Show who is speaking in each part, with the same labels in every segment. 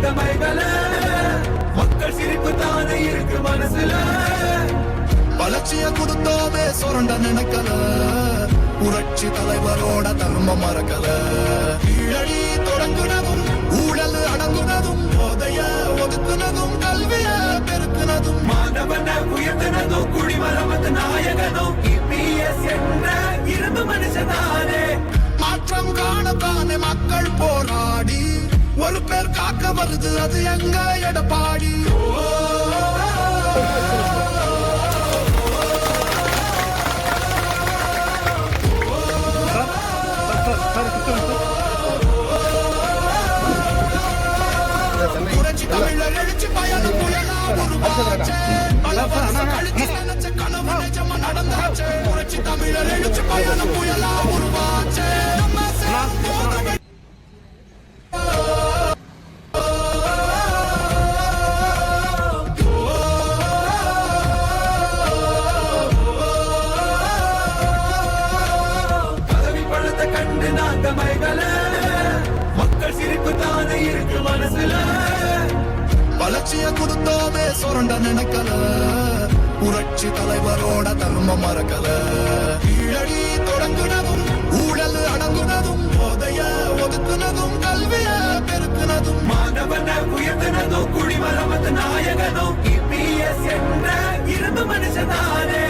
Speaker 1: நாகமைகள மக்கள் சிரிப்பு தானே இருக்கு மனசுல வளர்ச்சிய கொடுத்தோமே சுரண்ட நினைக்கல புரட்சி தலைவரோட தர்ம மறக்கல கீழடி தொடங்குனதும் ஊழல் அடங்குனதும் போதைய ஒதுக்குனதும் கல்விய பெருக்குனதும் மாணவன உயர்த்தினதும் குடிமரமத்து நாயகனும் இபிஎஸ் என்ற இரும்பு மனுஷனானே மாற்றம் காணத்தானே மக்கள் போராடி ஒரு பேர் காக்க வருது அது எங்க எடப்பாடி புரட்சி தமிழர் எழுச்சி பயணம் புயலா உருவாச்சு பல வருஷம் கழிச்சு நினைச்ச கனவு நிஜமா நடந்தாச்சு புரட்சி தமிழர் எழுச்சி பயணம் புயலா உருவாச்சு பதவி பழத்தை கண்டு நாகமைகள மக்கள் சிரிப்பு தானே இருக்கு மனசுல வளர்ச்சிய கொடுத்தோமே சுரண்ட நினைக்கல புரட்சி தலைவரோட தர்ம மறக்கல கீழடி தொடங்குனதும் ஊழல் அடங்குனதும் போதைய ஒதுக்குனதும் கல்விய பெருக்குனதும் மாணவன உயர்த்தினதும் குடிமரமத்து நாயகனும் இபிஎஸ் என்ற இரும்பு மனுஷனானே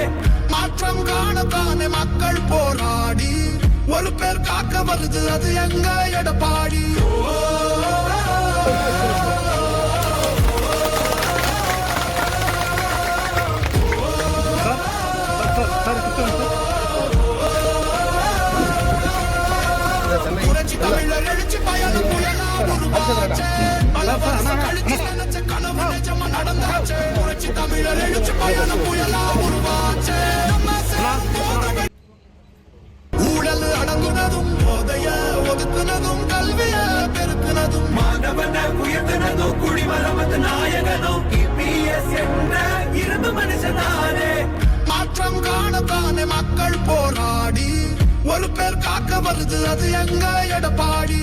Speaker 1: மாற்றம் காணத்தானே மக்கள் போராடி ஒரு பேர் காக்க வருது அது எங்க எடப்பாடி புரட்சி தமிழர் எழுச்சி பயணம் புயலா உருவாச்சு பல வருஷம் கழிச்சு நினைச்ச கனவு நிஜமா நடந்தாச்சு புரட்சி தமிழர் எழுச்சி பயணம் புயலா உருவாச்சு ஊழல் அடங்குனதும் போதைய ஒதுக்குனதும் கல்விய பெருக்குனதும் மாணவன உயர்த்தினதும் குடிமரமத்து நாயகனும் இபிஎஸ் என்ற இரும்பு மனுஷனானே மாற்றம் காணத்தானே மக்கள் போராடி ஒரு பேர் காக்க வருது அது எங்க எடப்பாடி